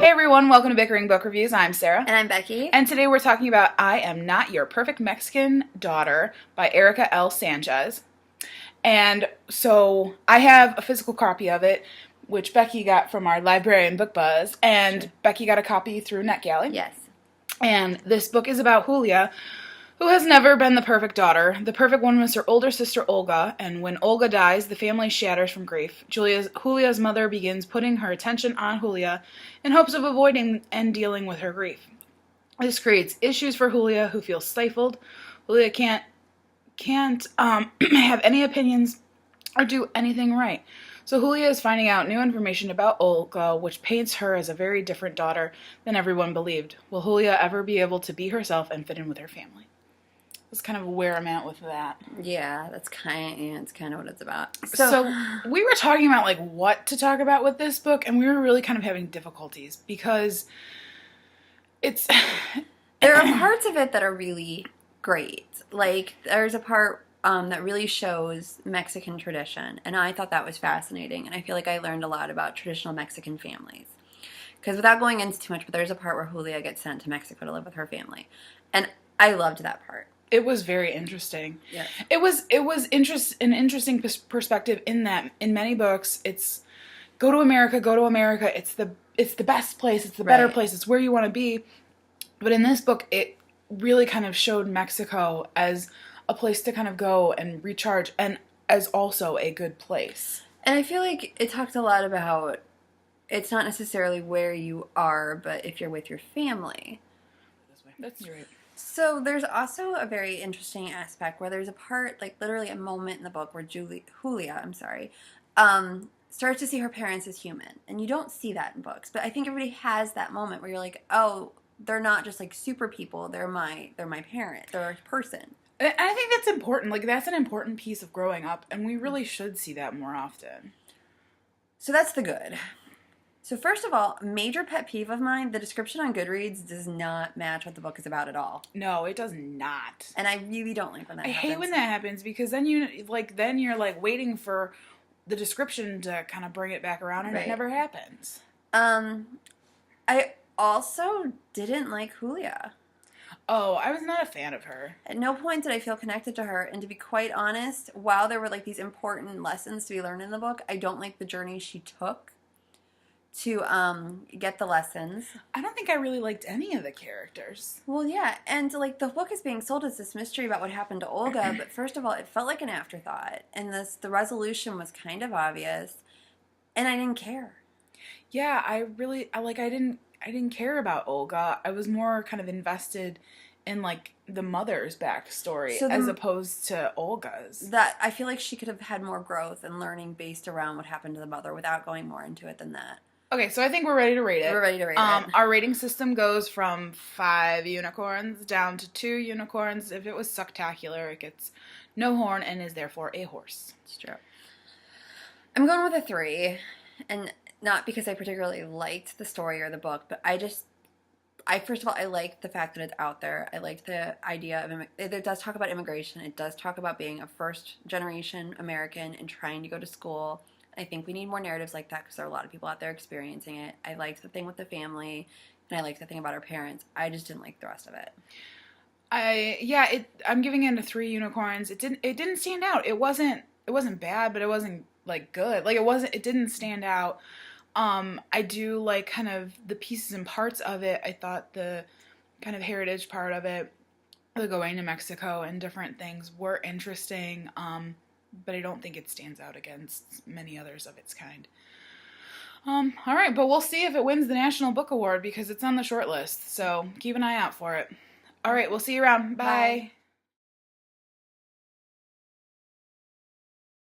Hey everyone, welcome to Bickering Book Reviews. I'm Sarah. And I'm Becky. And today we're talking about I Am Not Your Perfect Mexican Daughter by Erika L. Sanchez. And so I have a physical copy of it, which Becky got from our librarian Book Buzz, and sure. Becky got a copy through NetGalley. Yes. And this book is about Julia, who has never been the perfect daughter. The perfect one was her older sister Olga, and when Olga dies, the family shatters from grief. Julia's mother begins putting her attention on Julia in hopes of avoiding and dealing with her grief. This creates issues for Julia, who feels stifled. Julia can't have any opinions or do anything right. So Julia is finding out new information about Olga, which paints her as a very different daughter than everyone believed. Will Julia ever be able to be herself and fit in with her family? That's kind of where I'm at with that. Yeah, it's kind of what it's about. So we were talking about like what to talk about with this book, and we were really kind of having difficulties because it's there are parts of it that are really great. Like there's a part that really shows Mexican tradition, and I thought that was fascinating, and I feel like I learned a lot about traditional Mexican families. Because without going into too much, but there's a part where Julia gets sent to Mexico to live with her family, and I loved that part. It was very interesting. Yeah. It was an interesting perspective in that in many books it's go to America. It's the best place. It's the better place. It's where you want to be. But in this book, it really kind of showed Mexico as a place to kind of go and recharge, and as also a good place. And I feel like it talks a lot about it's not necessarily where you are, but if you're with your family. That's right. So there's also a very interesting aspect where there's a part, like literally a moment in the book where Julia, starts to see her parents as human. And you don't see that in books, but I think everybody has that moment where you're like, oh, they're not just like super people, they're my parent, they're a person. And I think that's important. Like that's an important piece of growing up, and we really should see that more often. So that's the good. So first of all, major pet peeve of mine, the description on Goodreads does not match what the book is about at all. No, it does not. And I really don't like when that happens. I hate when that happens because then you're waiting for the description to kind of bring it back around, and it never happens. I also didn't like Julia. Oh, I was not a fan of her. At no point did I feel connected to her, and to be quite honest, while there were like these important lessons to be learned in the book, I don't like the journey she took to get the lessons. I don't think I really liked any of the characters. Well, yeah, and like the book is being sold as this mystery about what happened to Olga, but first of all, it felt like an afterthought, and the resolution was kind of obvious, and I didn't care. Yeah, I didn't care about Olga. I was more kind of invested in like the mother's backstory as opposed to Olga's. That I feel like she could have had more growth and learning based around what happened to the mother without going more into it than that. Okay, so I think we're ready to rate it. We're ready to rate it. Our rating system goes from 5 unicorns down to 2 unicorns. If it was sucktacular, it gets no horn and is therefore a horse. It's true. I'm going with a 3, and not because I particularly liked the story or the book, but first of all, I liked the fact that it's out there. I liked the idea of it does talk about immigration. It does talk about being a first-generation American and trying to go to school. I think we need more narratives like that because there are a lot of people out there experiencing it. I liked the thing with the family, and I liked the thing about our parents. I just didn't like the rest of it. I'm giving it a 3 unicorns. It didn't stand out. It wasn't bad, but it wasn't like good. Like it didn't stand out. I do like kind of the pieces and parts of it. I thought the kind of heritage part of it, the going to Mexico and different things were interesting. But I don't think it stands out against many others of its kind. All right, but we'll see if it wins the National Book Award because it's on the short list, so keep an eye out for it. All right, we'll see you around. Bye.